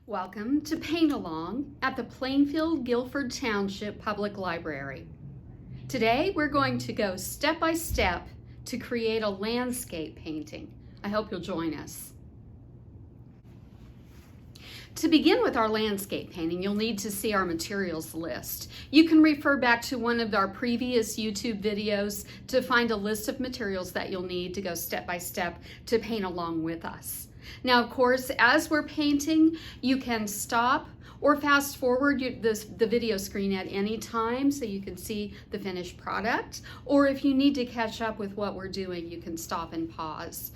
Welcome to Paint Along at the Plainfield-Guilford Township Public Library. Today we're going to go step by step to create a landscape painting. I hope you'll join us. To begin with our landscape painting, you'll need to see our materials list. You can refer back to one of our previous YouTube videos to find a list of materials that you'll need to go step by step to paint along with us. Now, of course, as we're painting, you can stop or fast forward the video screen at any time so you can see the finished product. Or if you need to catch up with what we're doing, you can stop and pause.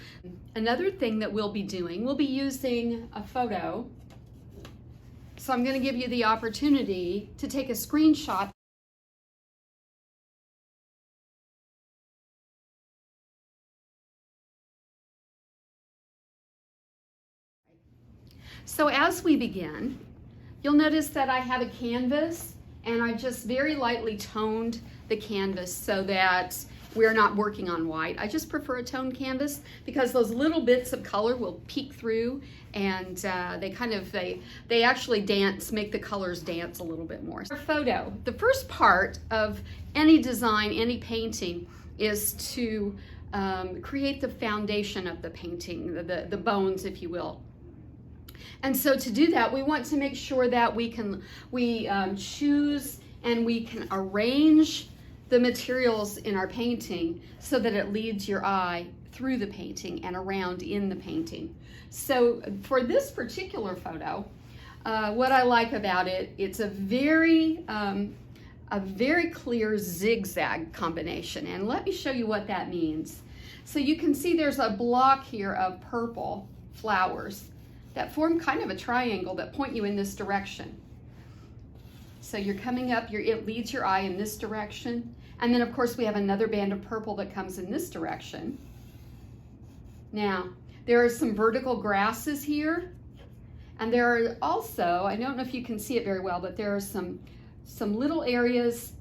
Another thing that we'll be doing, we'll be using a photo. So I'm going to give you the opportunity to take a screenshot. So as we begin, you'll notice that I have a canvas and I've just very lightly toned the canvas so that we're not working on white. I just prefer a toned canvas because those little bits of color will peek through and they actually dance, make the colors dance a little bit more. Our photo, the first part of any design, any painting is to create the foundation of the painting, the bones, if you will. And so to do that, we want to make sure that we choose and we can arrange the materials in our painting so that it leads your eye through the painting and around in the painting. So for this particular photo, what I like about it, it's a very clear zigzag combination. And let me show you what that means. So you can see there's a block here of purple flowers that form kind of a triangle that point you in this direction. So you're coming up, it leads your eye in this direction. And then of course we have another band of purple that comes in this direction. Now, there are some vertical grasses here. And there are also, I don't know if you can see it very well, but there are some little areas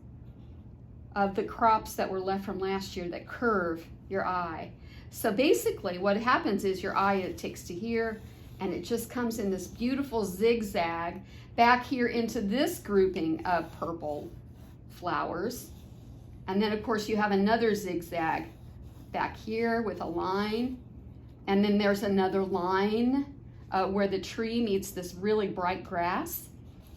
of the crops that were left from last year that curve your eye. So basically what happens is your eye, it takes to here, and it just comes in this beautiful zigzag back here into this grouping of purple flowers. And then of course you have another zigzag back here with a line. And then there's another line where the tree meets this really bright grass.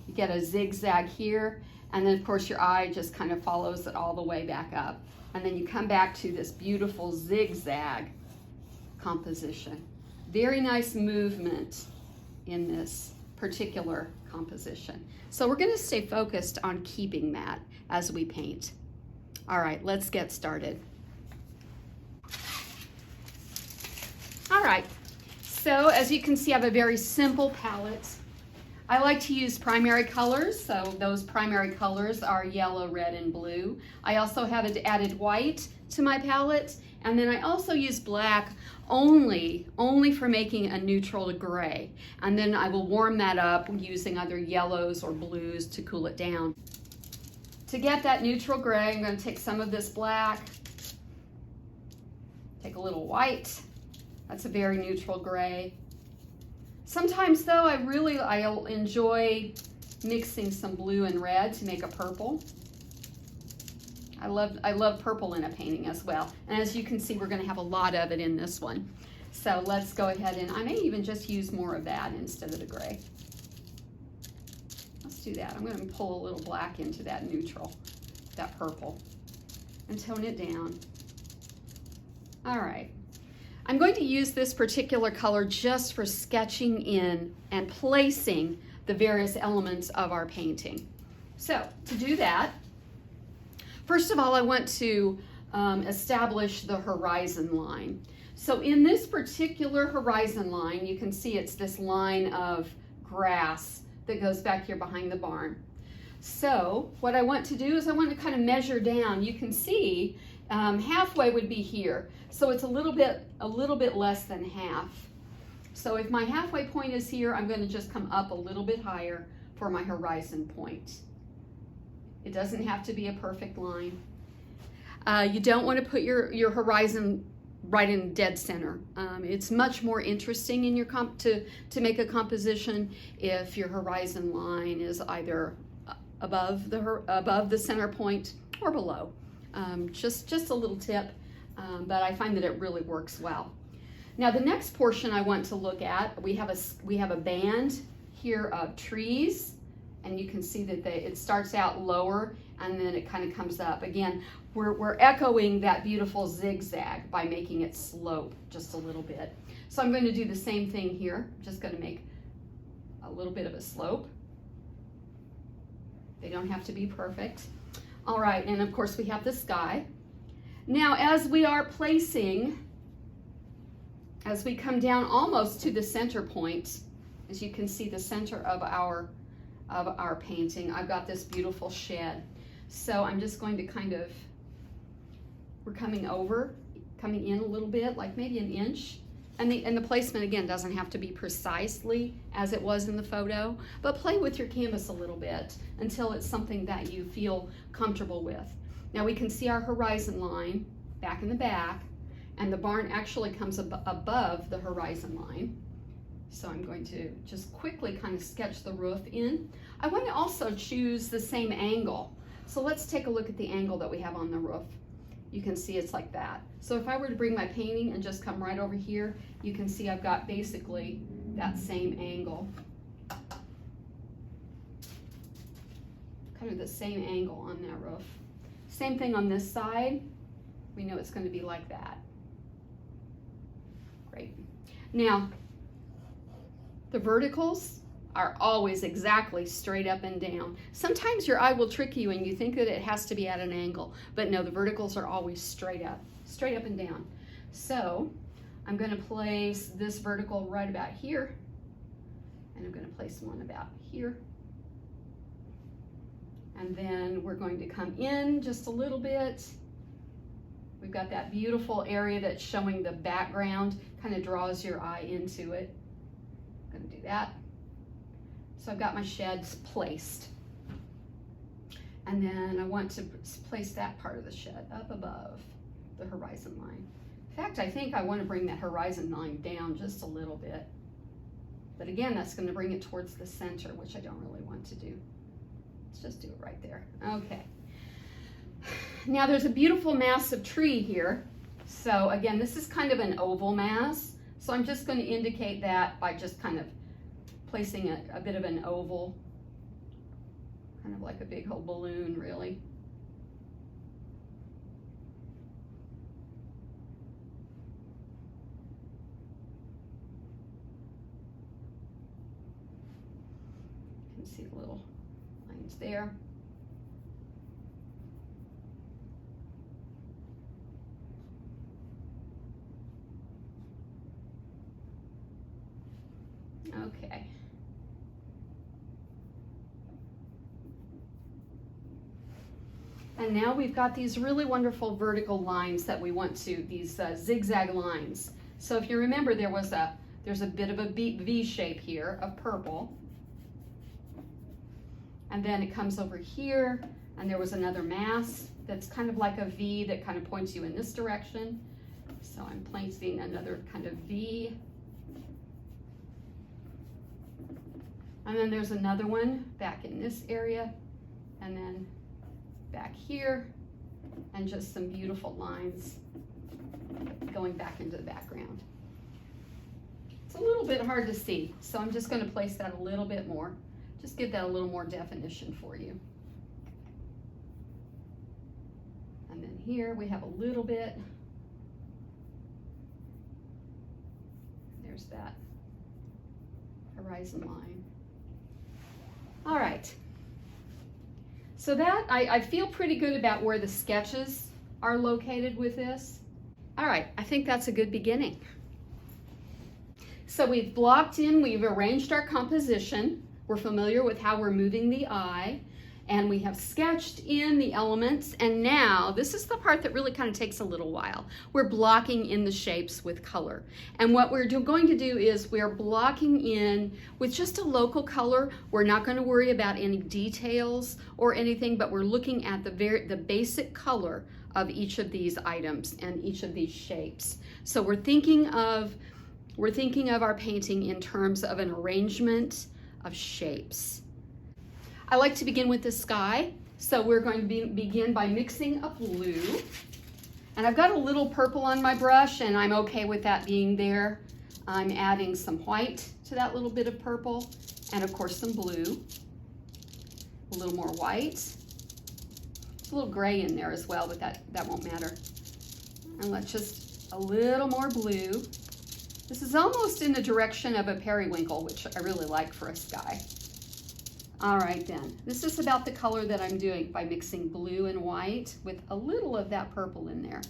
You get a zigzag here. And then of course your eye just kind of follows it all the way back up. And then you come back to this beautiful zigzag composition. Very nice movement in this particular composition. So we're going to stay focused on keeping that as we paint. All right, let's get started. All right, so as you can see, I have a very simple palette. I like to use primary colors, so those primary colors are yellow, red, and blue. I also have added white to my palette, and then I also use black only for making a neutral to gray. And then I will warm that up using either yellows or blues to cool it down. To get that neutral gray, I'm going to take some of this black, take a little white. That's a very neutral gray. Sometimes though, I'll enjoy mixing some blue and red to make a purple. I love purple in a painting as well. And as you can see, we're going to have a lot of it in this one. So let's go ahead and I may even just use more of that instead of the gray. Let's do that. I'm going to pull a little black into that neutral, that purple, and tone it down. All right. I'm going to use this particular color just for sketching in and placing the various elements of our painting. So to do that, first of all, I want to establish the horizon line. So in this particular horizon line, you can see it's this line of grass that goes back here behind the barn. So what I want to do is I want to kind of measure down. You can see halfway would be here. So it's a little bit less than half. So if my halfway point is here, I'm going to just come up a little bit higher for my horizon point. It doesn't have to be a perfect line. You don't want to put your horizon right in dead center. It's much more interesting in your to make a composition if your horizon line is either above the center point or below. Just a little tip, but I find that it really works well. Now the next portion I want to look at, we have a band here of trees, and you can see that it starts out lower and then it kind of comes up. Again, we're echoing that beautiful zigzag by making it slope just a little bit. So I'm going to do the same thing here. I'm just going to make a little bit of a slope. They don't have to be perfect. All right, and of course we have the sky. Now as we are placing, as we come down almost to the center point, as you can see the center of our painting, I've got this beautiful shed. So I'm just going to we're coming in a little bit, like maybe an inch. And the placement, again, doesn't have to be precisely as it was in the photo, but play with your canvas a little bit until it's something that you feel comfortable with. Now we can see our horizon line back in the back, and the barn actually comes above the horizon line. So I'm going to just quickly kind of sketch the roof in. I want to also choose the same angle. So let's take a look at the angle that we have on the roof. You can see it's like that. So if I were to bring my painting and just come right over here, you can see I've got basically that same angle. Kind of the same angle on that roof. Same thing on this side. We know it's going to be like that. Great. Now, the verticals are always exactly straight up and down. Sometimes your eye will trick you and you think that it has to be at an angle, but no, the verticals are always straight up and down. So I'm going to place this vertical right about here, and I'm going to place one about here. And then we're going to come in just a little bit. We've got that beautiful area that's showing the background, kind of draws your eye into it. I'm going to do that. So I've got my sheds placed. And then I want to place that part of the shed up above the horizon line. In fact, I think I want to bring that horizon line down just a little bit. But again, that's going to bring it towards the center, which I don't really want to do. Let's just do it right there. Okay. Now there's a beautiful massive tree here. So again, this is kind of an oval mass. So I'm just going to indicate that by just kind of placing a bit of an oval, kind of like a big old balloon, really. You can see the little lines there. Okay. And now we've got these really wonderful vertical lines that we want to, these zigzag lines. So if you remember, there's a bit of a V shape here of purple. And then it comes over here, and there was another mass that's kind of like a V that kind of points you in this direction. So I'm placing another kind of V. And then there's another one back in this area, and then back here, and just some beautiful lines going back into the background. It's a little bit hard to see, so I'm just going to place that a little bit more. Just give that a little more definition for you. And then here we have a little bit. There's that horizon line. All right. So that, I feel pretty good about where the sketches are located with this. All right, I think that's a good beginning. So we've blocked in, we've arranged our composition. We're familiar with how we're moving the eye. and we have sketched in the elements, and now this is the part that really kind of takes a little while. We're blocking in the shapes with color. And what we're going to do is we're blocking in with just a local color. We're not going to worry about any details or anything, but we're looking at the basic color of each of these items and each of these shapes. So we're thinking of our painting in terms of an arrangement of shapes. I like to begin with the sky, so we're going to begin by mixing a blue. And I've got a little purple on my brush, and I'm okay with that being there. I'm adding some white to that little bit of purple, and of course some blue. A little more white. There's a little gray in there as well, but that won't matter. And let's just a little more blue. This is almost in the direction of a periwinkle, which I really like for a sky. All right then, this is about the color that I'm doing by mixing blue and white with a little of that purple in there.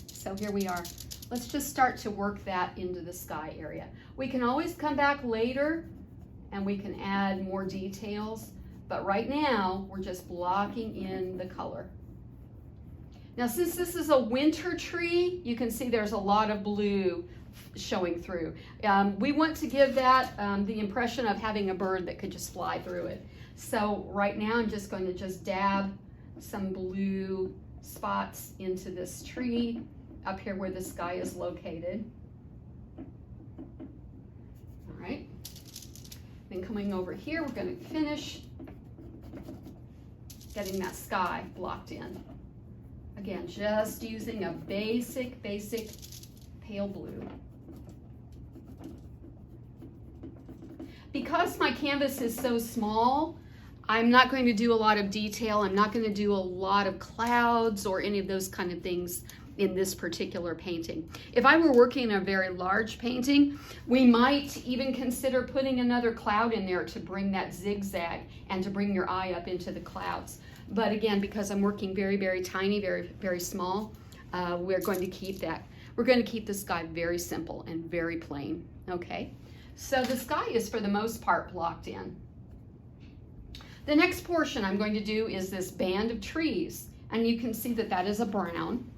So here we are. Let's just start to work that into the sky area. We can always come back later and we can add more details, but right now we're just blocking in the color. Now since this is a winter tree, you can see there's a lot of blue showing through. We want to give that the impression of having a bird that could just fly through it. So right now I'm just going to dab some blue spots into this tree up here where the sky is located. All right. Then coming over here, we're going to finish getting that sky blocked in. Again, just using a basic pale blue. Because my canvas is so small, I'm not going to do a lot of detail. I'm not going to do a lot of clouds or any of those kind of things in this particular painting. If I were working on a very large painting, we might even consider putting another cloud in there to bring that zigzag and to bring your eye up into the clouds. But again, because I'm working very tiny, very small, we're going to keep that. We're going to keep the sky very simple and very plain, okay? So the sky is for the most part blocked in. The next portion I'm going to do is this band of trees, and you can see that that is a brown.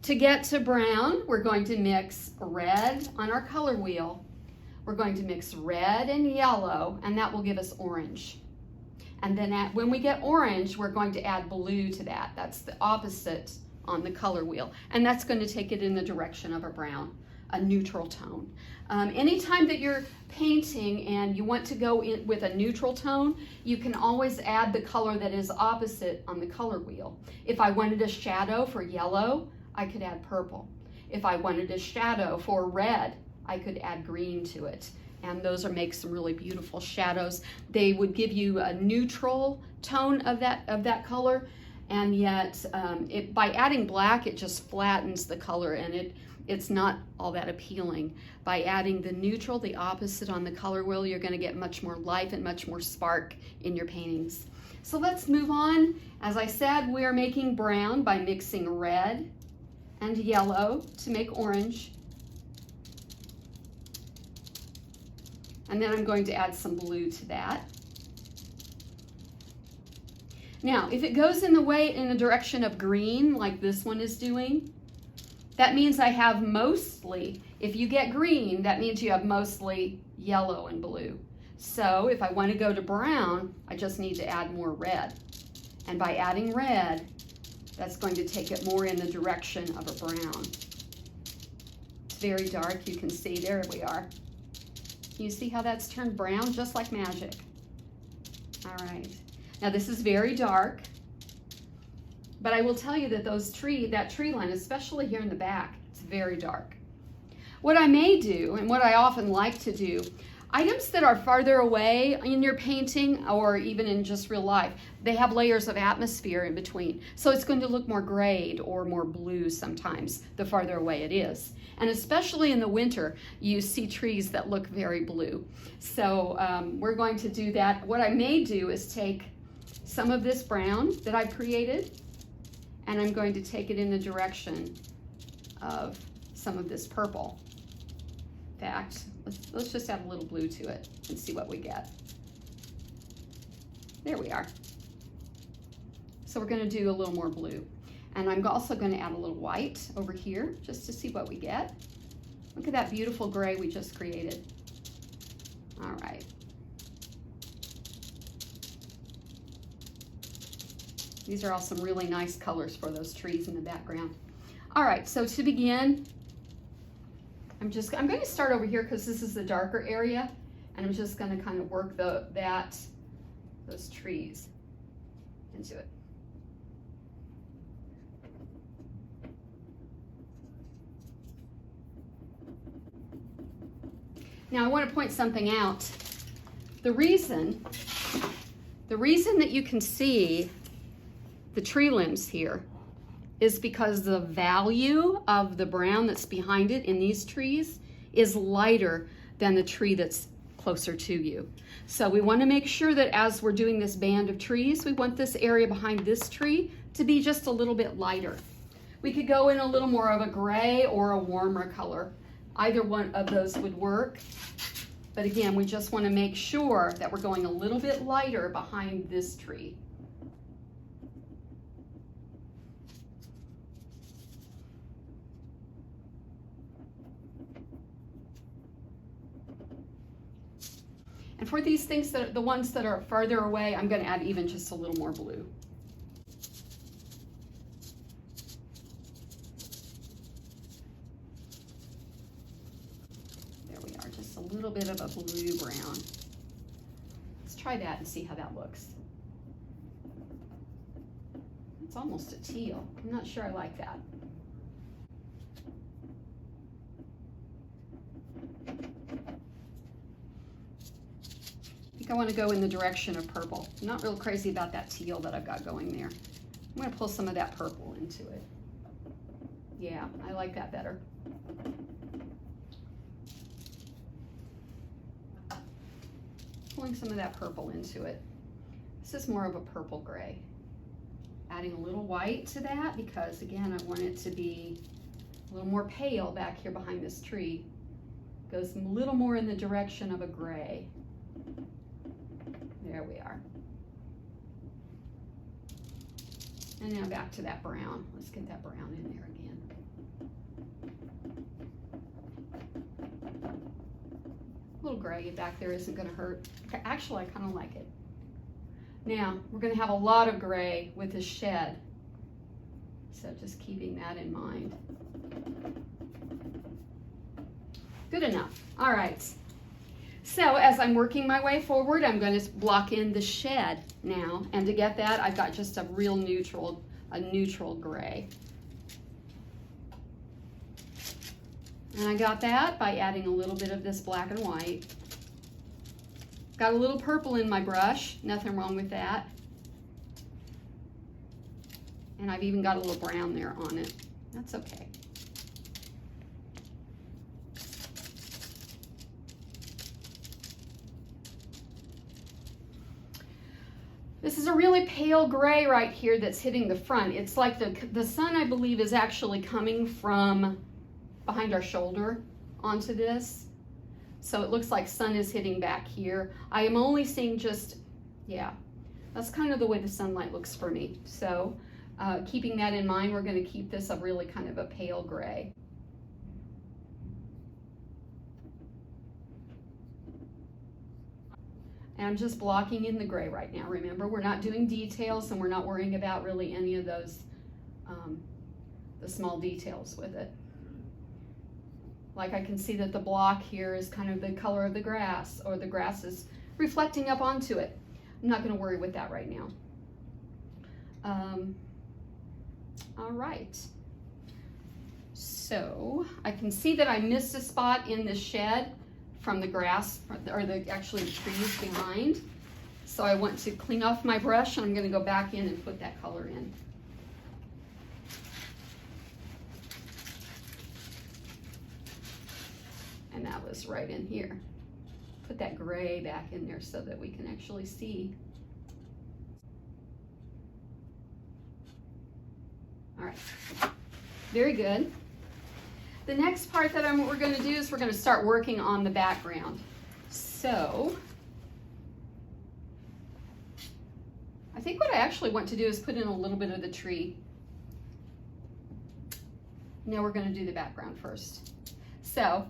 To get to brown, we're going to mix red on our color wheel. We're going to mix red and yellow, and that will give us orange. And then when we get orange, we're going to add blue to that. That's the opposite on the color wheel, and that's going to take it in the direction of a brown, a neutral tone. Anytime that you're painting and you want to go in with a neutral tone, you can always add the color that is opposite on the color wheel. If I wanted a shadow for yellow, I could add purple. If I wanted a shadow for red, I could add green to it. And those make some really beautiful shadows. They would give you a neutral tone of that color, and yet by adding black, it just flattens the color, and it's not all that appealing. By adding the neutral, the opposite on the color wheel, you're going to get much more life and much more spark in your paintings. So let's move on. As I said, we are making brown by mixing red and yellow to make orange. And then I'm going to add some blue to that. Now, if it goes in the direction of green, like this one is doing, that means I have mostly, if you get green, that means you have mostly yellow and blue. So if I want to go to brown, I just need to add more red. And by adding red, that's going to take it more in the direction of a brown. It's very dark, you can see, there we are. You see how that's turned brown, just like magic. All right, now this is very dark, but I will tell you that that tree line, especially here in the back, it's very dark. What I may do, and what I often like to do, items that are farther away in your painting or even in just real life, they have layers of atmosphere in between. So it's going to look more grayed or more blue sometimes, the farther away it is. And especially in the winter, you see trees that look very blue. So we're going to do that. What I may do is take some of this brown that I've created, and I'm going to take it in the direction of some of this purple. In fact, let's just add a little blue to it and see what we get. There we are. So we're going to do a little more blue. And I'm also going to add a little white over here just to see what we get. Look at that beautiful gray we just created. All right. These are all some really nice colors for those trees in the background. All right, so to begin, I'm going to start over here because this is the darker area, and I'm just going to kind of work those trees into it. Now I want to point something out. The reason that you can see the tree limbs here is because the value of the brown that's behind it in these trees is lighter than the tree that's closer to you. So we want to make sure that as we're doing this band of trees, we want this area behind this tree to be just a little bit lighter. We could go in a little more of a gray or a warmer color. Either one of those would work. But again, we just want to make sure that we're going a little bit lighter behind this tree. And for these things, the ones that are farther away, I'm going to add even just a little more blue. There we are, just a little bit of a blue-brown. Let's try that and see how that looks. It's almost a teal. I'm not sure I like that. I want to go in the direction of purple. I'm not real crazy about that teal that I've got going there. I'm going to pull some of that purple into it. Yeah, I like that better. Pulling some of that purple into it. This is more of a purple gray. Adding a little white to that because, again, I want it to be a little more pale back here behind this tree. Goes a little more in the direction of a gray. There we are. And now back to that brown. Let's get that brown in there again. A little gray back there isn't going to hurt. Actually, I kind of like it. Now, we're going to have a lot of gray with the shed. So just keeping that in mind. Good enough. All right. So as I'm working my way forward, I'm going to block in the shed now. And to get that, I've got just a real neutral gray. And I got that by adding a little bit of this black and white. Got a little purple in my brush, nothing wrong with that. And I've even got a little brown there on it. That's okay. This is a really pale gray right here that's hitting the front. It's like the sun, I believe, is actually coming from behind our shoulder onto this. So it looks like sun is hitting back here. I am only seeing just, yeah, that's kind of the way the sunlight looks for me. So keeping that in mind, we're going to keep this a really kind of a pale gray. And I'm just blocking in the gray right now. Remember, we're not doing details and we're not worrying about really any of those, the small details with it. Like I can see that the block here is kind of the color of the grass, or the grass is reflecting up onto it. I'm not going to worry with that right now. All right. So I can see that I missed a spot in the shed from the grass, or actually the trees behind. So I want to clean off my brush, and I'm going to go back in and put that color in. And that was right in here. Put that gray back in there so that we can actually see. All right, very good. The next part that we're going to do is we're going to start working on the background. So I think what I actually want to do is put in a little bit of the tree. Now we're going to do the background first. So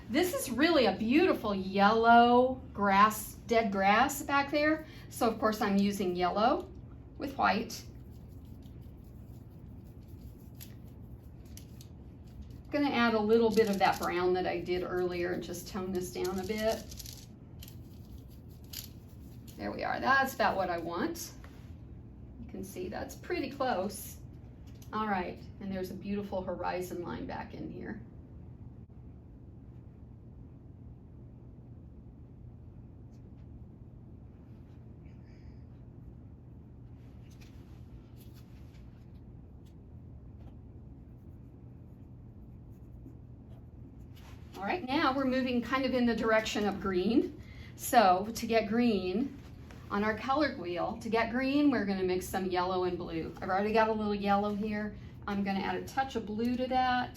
this is really a beautiful yellow grass, dead grass back there. So of course I'm using yellow with white. I'm going to add a little bit of that brown that I did earlier and just tone this down a bit. There we are. That's about what I want. You can see that's pretty close. All right, and there's a beautiful horizon line back in here. All right, now we're moving kind of in the direction of green. So to get green, on our color wheel, to get green, we're going to mix some yellow and blue. I've already got a little yellow here. I'm going to add a touch of blue to that.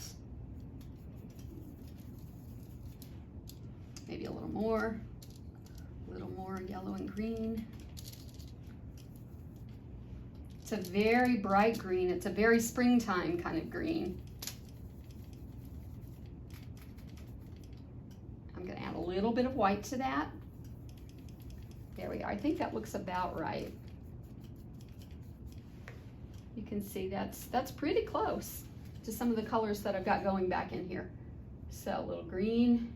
Maybe a little more yellow and green. It's a very bright green. It's a very springtime kind of green. I'm going to add a little bit of white to that. There we are. I think that looks about right. You can see that's pretty close to some of the colors that I've got going back in here. So a little green.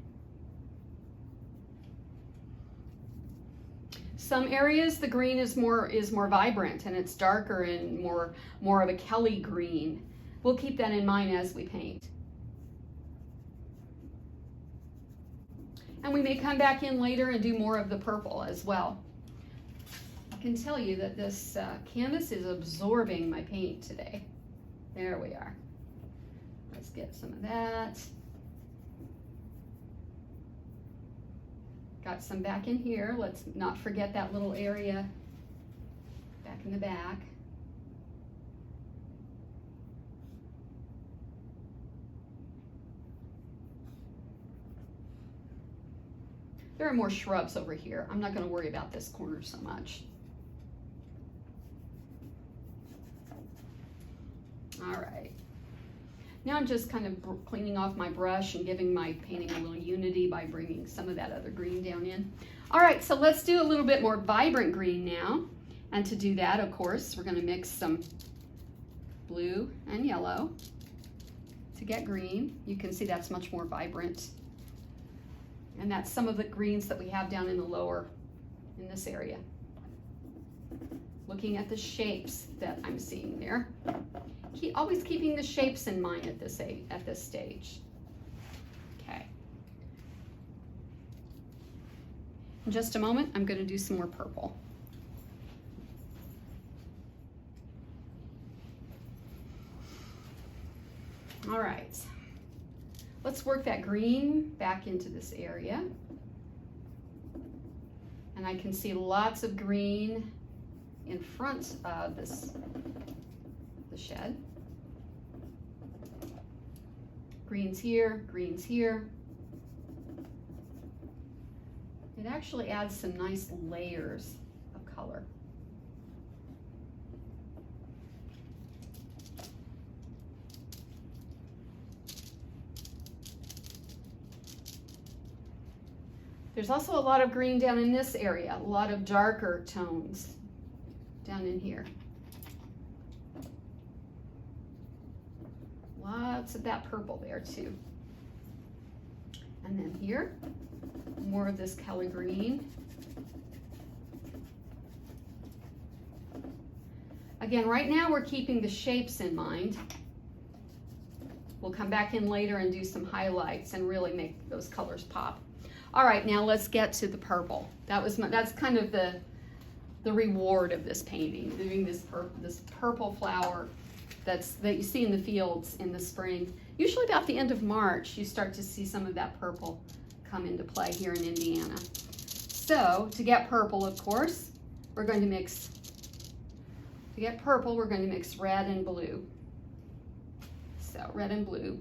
Some areas the green is more vibrant and it's darker and more of a Kelly green. We'll keep that in mind as we paint. And we may come back in later and do more of the purple as well. I can tell you that this canvas is absorbing my paint today. There we are. Let's get some of that. Got some back in here. Let's not forget that little area back in the back. There are more shrubs over here. I'm not going to worry about this corner so much. All right. Now I'm just kind of cleaning off my brush and giving my painting a little unity by bringing some of that other green down in. All right, so let's do a little bit more vibrant green now. And to do that, of course, we're going to mix some blue and yellow to get green. You can see that's much more vibrant. And that's some of the greens that we have down in the lower, in this area. Looking at the shapes that I'm seeing there. Always keeping the shapes in mind at this stage. Okay. In just a moment, I'm going to do some more purple. All right. Let's work that green back into this area. And I can see lots of green in front of the shed. Greens here, greens here. It actually adds some nice layers of color. There's also a lot of green down in this area, a lot of darker tones down in here. Lots of that purple there too. And then here, more of this Kelly green. Again, right now we're keeping the shapes in mind. We'll come back in later and do some highlights and really make those colors pop. All right, now let's get to the purple. That's kind of the reward of this painting, doing this purple flower that you see in the fields in the spring. Usually about the end of March, you start to see some of that purple come into play here in Indiana. So to get purple, of course, we're going to mix red and blue. So red and blue.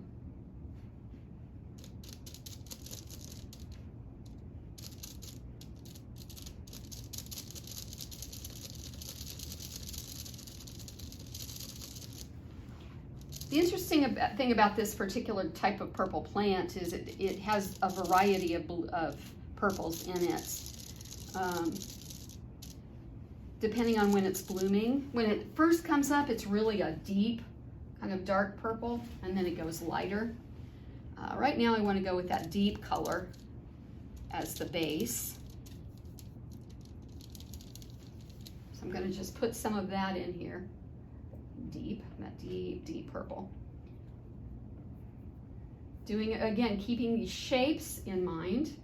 The interesting thing about this particular type of purple plant is it has a variety of purples in it. Depending on when it's blooming. When it first comes up, it's really a deep, kind of dark purple, and then it goes lighter. Right now I want to go with that deep color as the base. So I'm going to just put some of that in here. That deep purple. Doing it again, keeping these shapes in mind.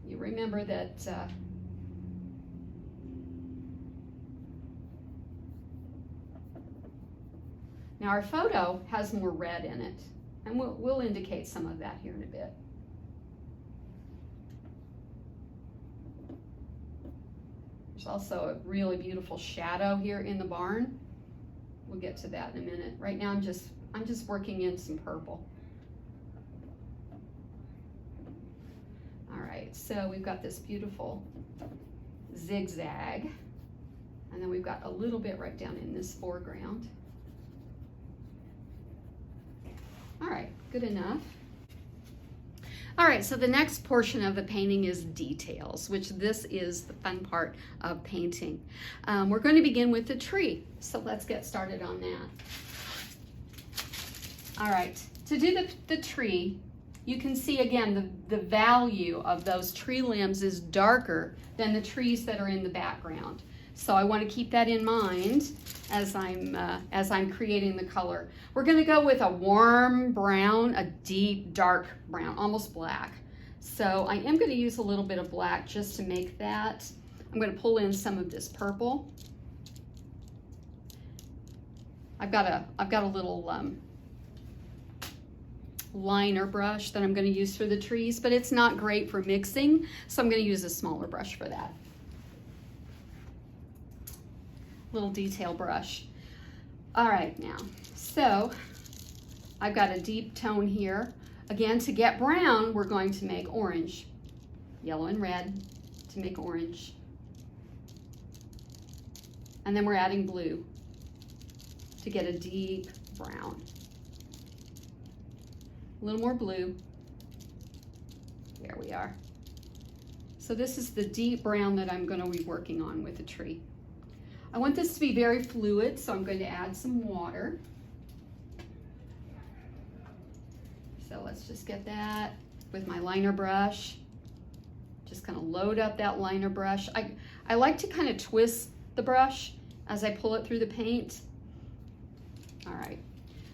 You remember that now our photo has more red in it, and we'll indicate some of that here in a bit. There's also a really beautiful shadow here in the barn. We'll get to that in a minute. Right now I'm just working in some purple. All right, so we've got this beautiful zigzag, and then we've got a little bit right down in this foreground. All right, good enough. All right, so the next portion of the painting is details, which this is the fun part of painting. We're going to begin with the tree, so let's get started on that. All right, to do the tree, you can see again the value of those tree limbs is darker than the trees that are in the background. So I want to keep that in mind as I'm creating the color. We're going to go with a warm brown, a deep dark brown, almost black. So I am going to use a little bit of black just to make that. I'm going to pull in some of this purple. I've got a little liner brush that I'm going to use for the trees, but it's not great for mixing, so I'm going to use a smaller brush for that. Little detail brush. All right, now, so I've got a deep tone here. Again, to get brown, we're going to make orange. Yellow and red to make orange. And then we're adding blue to get a deep brown. A little more blue. There we are. So this is the deep brown that I'm going to be working on with the tree. I want this to be very fluid, so I'm going to add some water. So let's just get that with my liner brush. Just kind of load up that liner brush. I like to kind of twist the brush as I pull it through the paint. All right,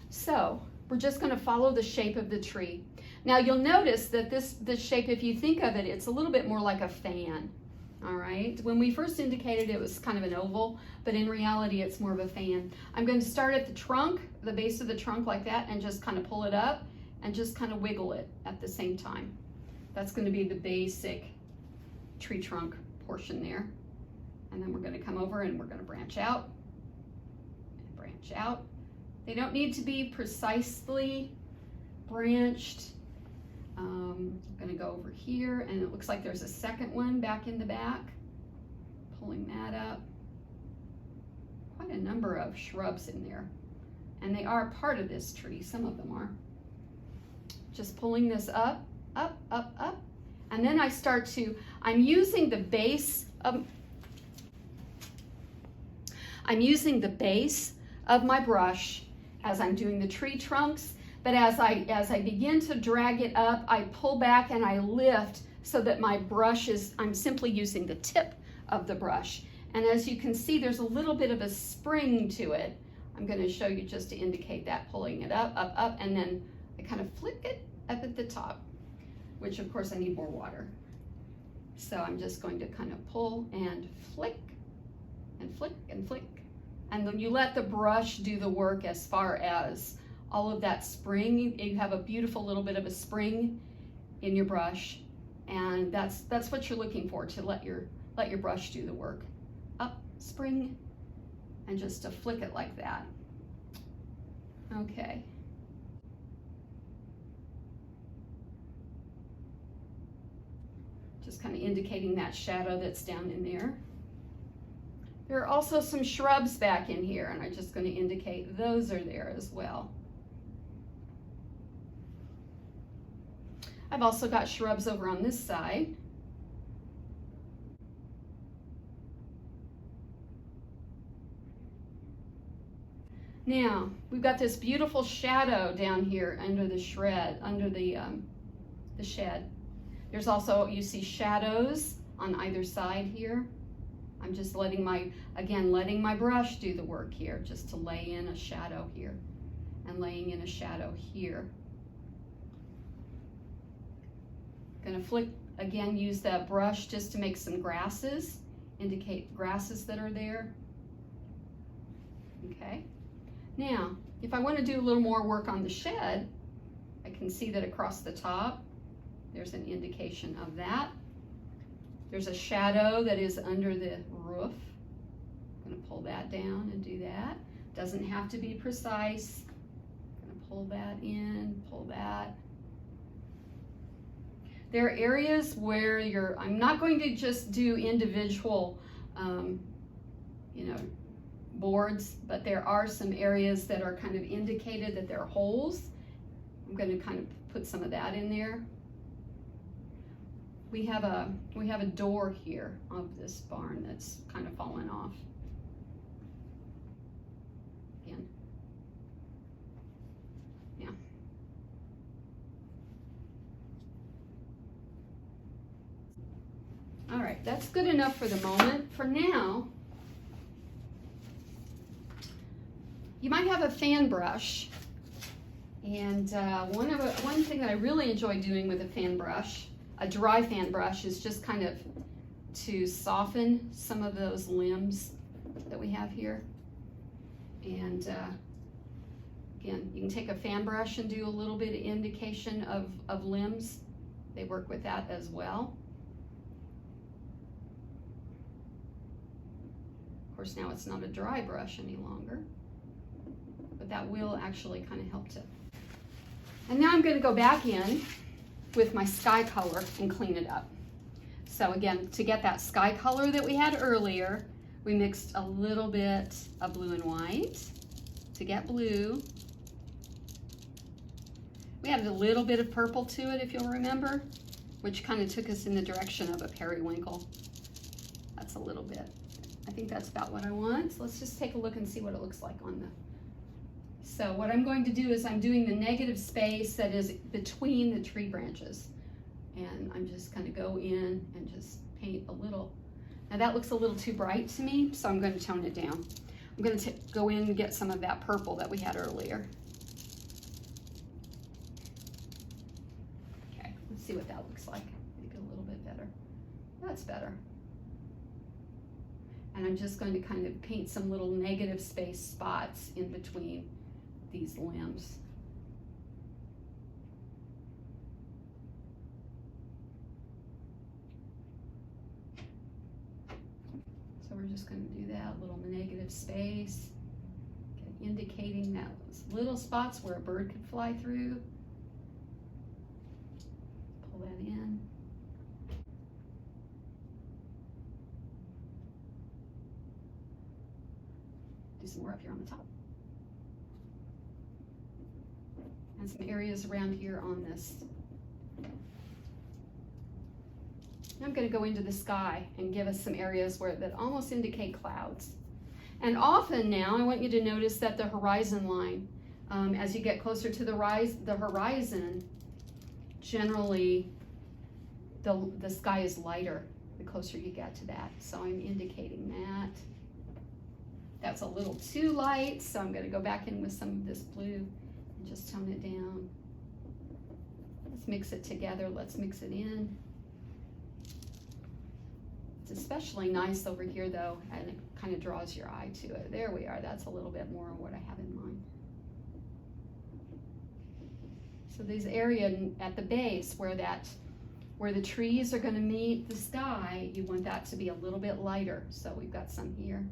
so we're just going to follow the shape of the tree. Now you'll notice that this shape, if you think of it, it's a little bit more like a fan. All right, when we first indicated it was kind of an oval, but in reality it's more of a fan. I'm going to start at the trunk, the base of the trunk like that, and just kind of pull it up and just kind of wiggle it at the same time. That's going to be the basic tree trunk portion there. And then we're going to come over and we're going to branch out and branch out. They don't need to be precisely branched. I'm going to go over here, and it looks like there's a second one back in the back. Pulling that up. Quite a number of shrubs in there. And they are part of this tree. Some of them are. Just pulling this up, up, up, up. And then I start to, I'm using the base of my brush as I'm doing the tree trunks. But as I begin to drag it up, I pull back and I lift so that my brush is, I'm simply using the tip of the brush. And as you can see, there's a little bit of a spring to it. I'm going to show you just to indicate that, pulling it up, up, up, and then I kind of flick it up at the top, which of course I need more water. So I'm just going to kind of pull and flick and flick and flick. And then you let the brush do the work as far as all of that spring. You have a beautiful little bit of a spring in your brush, and that's what you're looking for, to let your brush do the work. Up, spring, and just to flick it like that. Okay. Just kind of indicating that shadow that's down in there. There are also some shrubs back in here, and I'm just going to indicate those are there as well. I've also got shrubs over on this side. Now, we've got this beautiful shadow down here under the shed. There's also, you see shadows on either side here. I'm just letting my brush do the work here, just to lay in a shadow here and laying in a shadow here. Gonna flick, again, use that brush just to make some grasses, indicate grasses that are there. Okay. Now, if I want to do a little more work on the shed, I can see that across the top, there's an indication of that. There's a shadow that is under the roof. I'm going to pull that down and do that. Doesn't have to be precise. I'm going to pull that in, pull that. There are areas where I'm not going to just do individual, boards, but there are some areas that are kind of indicated that there are holes. I'm going to kind of put some of that in there. We have a door here of this barn that's kind of fallen off. Again. Yeah. All right, that's good enough for the moment. For now, you might have a fan brush, and one thing that I really enjoy doing with a fan brush, a dry fan brush, is just kind of to soften some of those limbs that we have here. And again, you can take a fan brush and do a little bit of indication of limbs. They work with that as well. Of course, now it's not a dry brush any longer, but that will actually kind of help to. And now I'm going to go back in with my sky color and clean it up. So again, to get that sky color that we had earlier, we mixed a little bit of blue and white to get blue. We added a little bit of purple to it, if you'll remember, which kind of took us in the direction of a periwinkle. That's a little bit. I think that's about what I want. So let's just take a look and see what it looks like on the. So what I'm going to do is I'm doing the negative space that is between the tree branches. And I'm just going to go in and just paint a little. Now that looks a little too bright to me, so I'm going to tone it down. I'm going to go in and get some of that purple that we had earlier. Okay, let's see what that looks like. Make it a little bit better. That's better. And I'm just going to kind of paint some little negative space spots in between these limbs. So we're just going to do that little negative space, indicating that little spots where a bird could fly through. Pull that in. Do some more up here on the top. And some areas around here on this. I'm going to go into the sky and give us some areas that almost indicate clouds. And often now, I want you to notice that the horizon line, as you get closer to the horizon, generally the sky is lighter the closer you get to that. So I'm indicating that. That's a little too light, so I'm going to go back in with some of this blue and just tone it down. Let's mix it together. Let's mix it in. It's especially nice over here though, and it kind of draws your eye to it. There we are. That's a little bit more of what I have in mind. So this area at the base where the trees are going to meet the sky, you want that to be a little bit lighter. So we've got some here.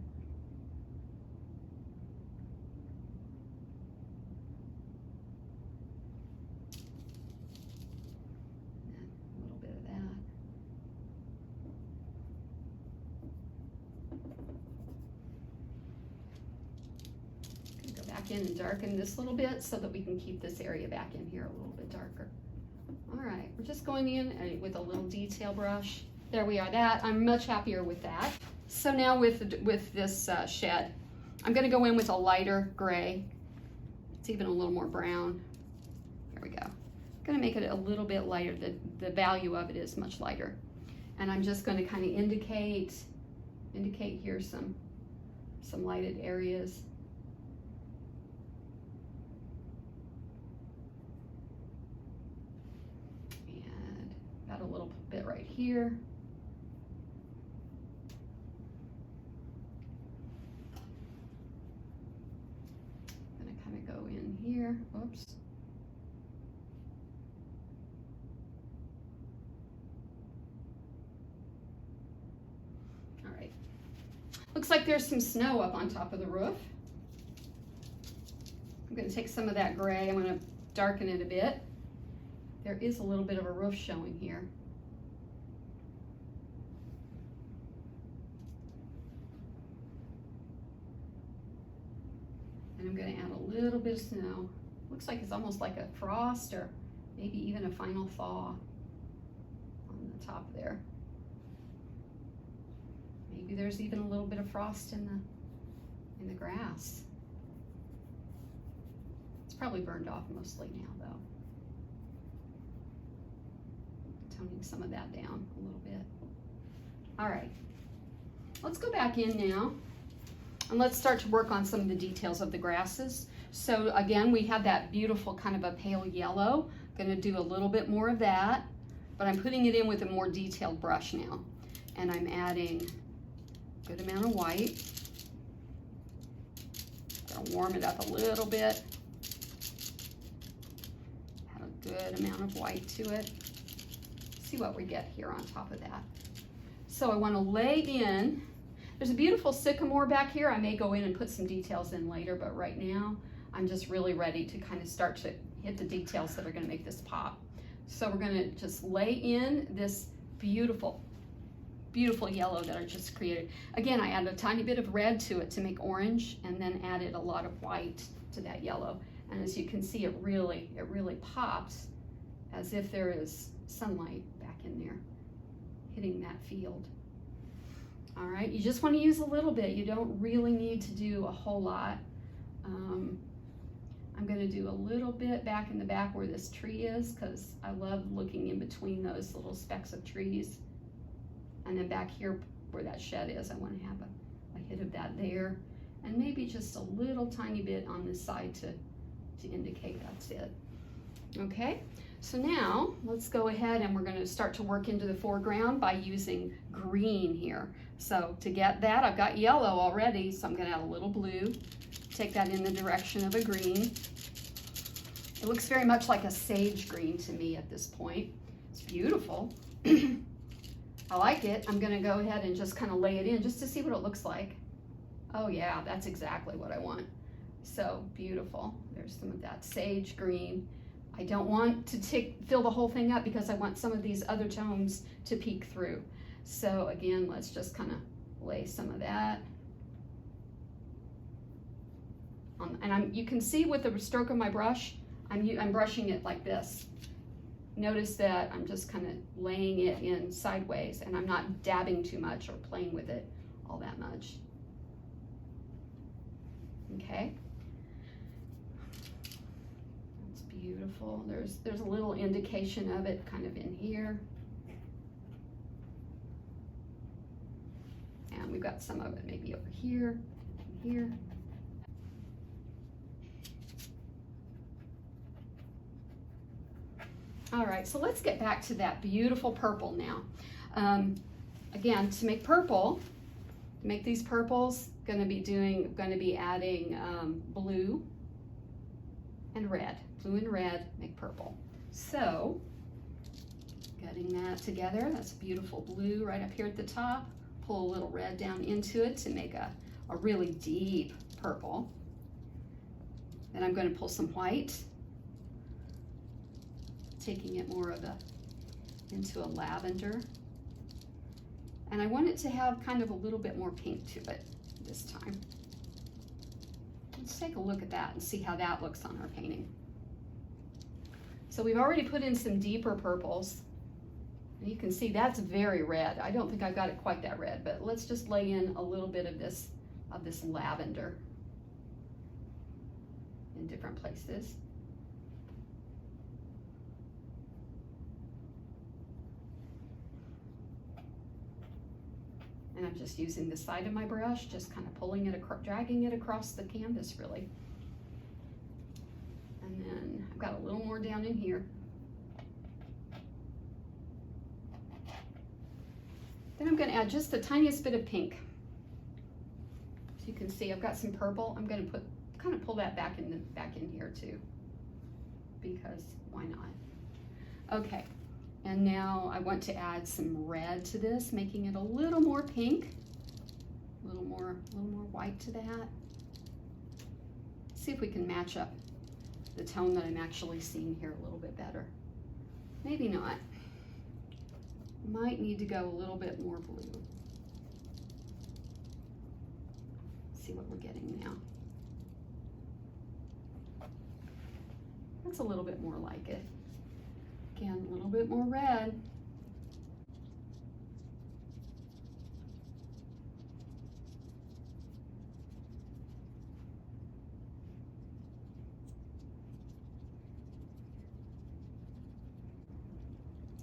back in and darken this little bit so that we can keep this area back in here a little bit darker. All right, we're just going in with a little detail brush. There we are. I'm much happier with that. So now with this shed, I'm going to go in with a lighter gray. It's even a little more brown. There we go. I'm going to make it a little bit lighter. The value of it is much lighter. And I'm just going to kind of indicate here some lighted areas. And got a little bit right here. I'm going to kind of go in here. Oops. Looks like there's some snow up on top of the roof. I'm going to take some of that gray. I'm going to darken it a bit. There is a little bit of a roof showing here. And I'm going to add a little bit of snow. Looks like it's almost like a frost or maybe even a final thaw on the top there. Maybe there's even a little bit of frost in the grass. It's probably burned off mostly now though. Toning some of that down a little bit. All right, let's go back in now and let's start to work on some of the details of the grasses. So again, we have that beautiful kind of a pale yellow. I'm going to do a little bit more of that, but I'm putting it in with a more detailed brush now. And I'm adding good amount of white. Gonna warm it up a little bit. Add a good amount of white to it. See what we get here on top of that. So I want to lay in. There's a beautiful sycamore back here. I may go in and put some details in later, but right now I'm just really ready to kind of start to hit the details that are going to make this pop. So we're going to just lay in this beautiful yellow that I just created. Again, I added a tiny bit of red to it to make orange and then added a lot of white to that yellow. And as you can see, it really pops as if there is sunlight back in there hitting that field. All right, you just want to use a little bit. You don't really need to do a whole lot. I'm going to do a little bit back in the back where this tree is because I love looking in between those little specks of trees. And then back here where that shed is, I want to have a hit of that there. And maybe just a little tiny bit on this side to indicate that's it. Okay, so now let's go ahead and we're going to start to work into the foreground by using green here. So to get that, I've got yellow already, so I'm going to add a little blue. Take that in the direction of a green. It looks very much like a sage green to me at this point. It's beautiful. I like it. I'm going to go ahead and just kind of lay it in just to see what it looks like. Oh yeah, that's exactly what I want. So beautiful. There's some of that sage green. I don't want to fill the whole thing up because I want some of these other tones to peek through. So again, let's just kind of lay some of that. And you can see with the stroke of my brush, I'm brushing it like this. Notice that I'm just kind of laying it in sideways and I'm not dabbing too much or playing with it all that much. Okay. That's beautiful. There's a little indication of it kind of in here. And we've got some of it maybe over here and here. All right, so let's get back to that beautiful purple now. Again, to make purple, to make these purples, going to be adding blue and red. Blue and red make purple. So, getting that together, that's beautiful blue right up here at the top. Pull a little red down into it to make a really deep purple. Then I'm going to pull some white, taking it more of into a lavender. And I want it to have kind of a little bit more pink to it this time. Let's take a look at that and see how that looks on our painting. So we've already put in some deeper purples. And you can see that's very red. I don't think I got it quite that red, but let's just lay in a little bit of this lavender in different places. And I'm just using the side of my brush, just kind of pulling it, dragging it across the canvas really. And then I've got a little more down in here. Then I'm going to add just the tiniest bit of pink. So you can see I've got some purple. I'm going to kind of pull that back in here too, because why not? Okay. And now I want to add some red to this, making it a little more pink, a little more white to that. See if we can match up the tone that I'm actually seeing here a little bit better. Maybe not. Might need to go a little bit more blue. See what we're getting now. That's a little bit more like it. Again, a little bit more red.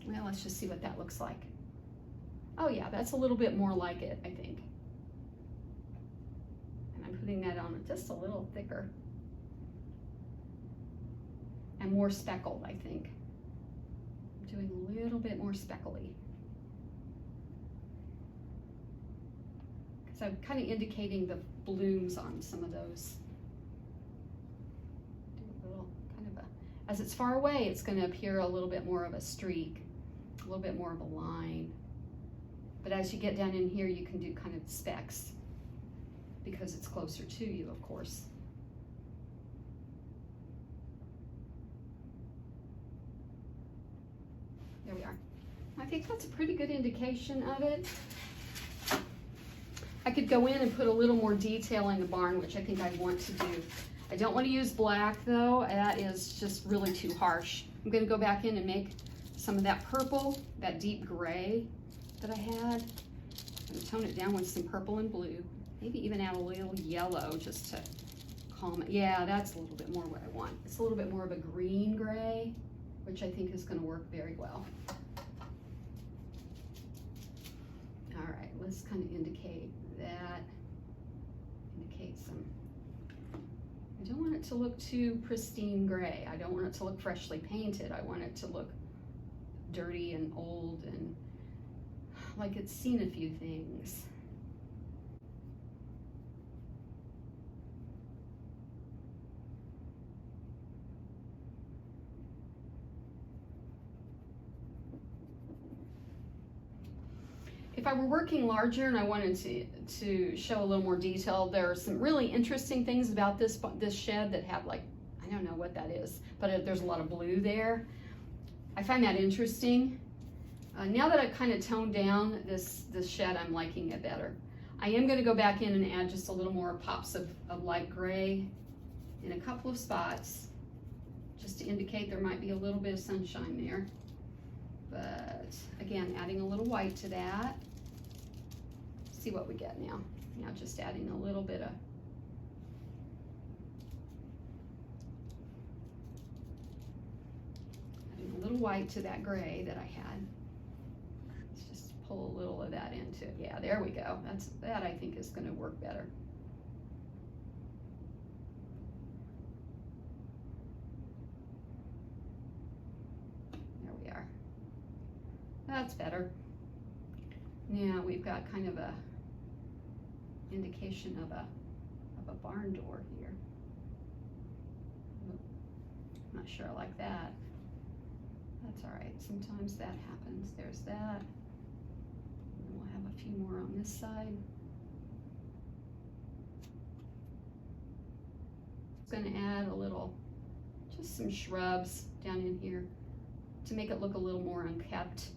Well, let's just see what that looks like. Oh yeah, that's a little bit more like it, I think. And I'm putting that on just a little thicker. And more speckled, I think. Doing a little bit more speckly. Because I'm kind of indicating the blooms on some of those. Do a little kind of as it's far away, it's going to appear a little bit more of a streak, a little bit more of a line. But as you get down in here, you can do kind of specks because it's closer to you, of course. There we are. I think that's a pretty good indication of it. I could go in and put a little more detail in the barn, which I think I want to do. I don't want to use black though. That is just really too harsh. I'm going to go back in and make some of that purple, that deep gray that I had. I'm going to tone it down with some purple and blue. Maybe even add a little yellow just to calm it. Yeah, that's a little bit more what I want. It's a little bit more of a green gray, which I think is going to work very well. All right, let's kind of indicate that. Indicate some. I don't want it to look too pristine gray. I don't want it to look freshly painted. I want it to look dirty and old and like it's seen a few things. If I were working larger and I wanted to show a little more detail, there are some really interesting things about this shed that have, like, I don't know what that is, but there's a lot of blue there. I find that interesting. Now that I've kind of toned down this shed, I'm liking it better. I am going to go back in and add just a little more pops of light gray in a couple of spots, just to indicate there might be a little bit of sunshine there. But again, adding a little white to that. See what we get now. Now just adding a little bit of white to that gray that I had. Let's just pull a little of that into it. Yeah, there we go. That I think is going to work better. There we are. That's better. Now we've got kind of a indication of a barn door here. I'm not sure I like that. That's all right. Sometimes that happens. There's that. And we'll have a few more on this side. I'm going to add a little, just some shrubs down in here to make it look a little more unkept.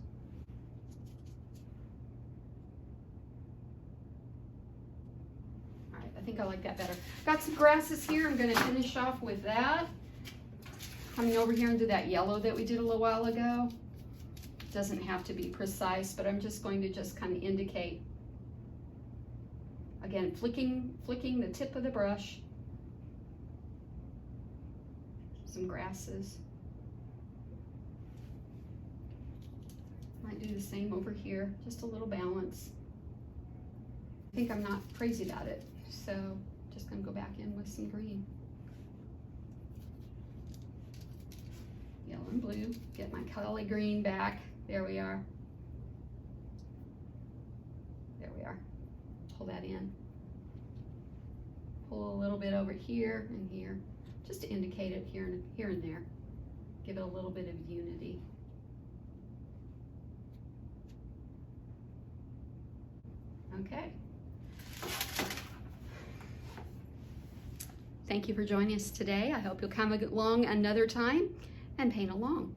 I think think I like that better. Got some grasses here. I'm going to finish off with that. Coming over here into that yellow that we did a little while ago. Doesn't have to be precise, but I'm just going to just kind of indicate. Again, flicking the tip of the brush. Some grasses. Might do the same over here, just a little balance. I think I'm not crazy about it, so just gonna go back in with some green. Yellow and blue, get my color green back. There we are. There we are. Pull that in. Pull a little bit over here and here, just to indicate it here and there. Give it a little bit of unity. Okay. Thank you for joining us today. I hope you'll come along another time and paint along.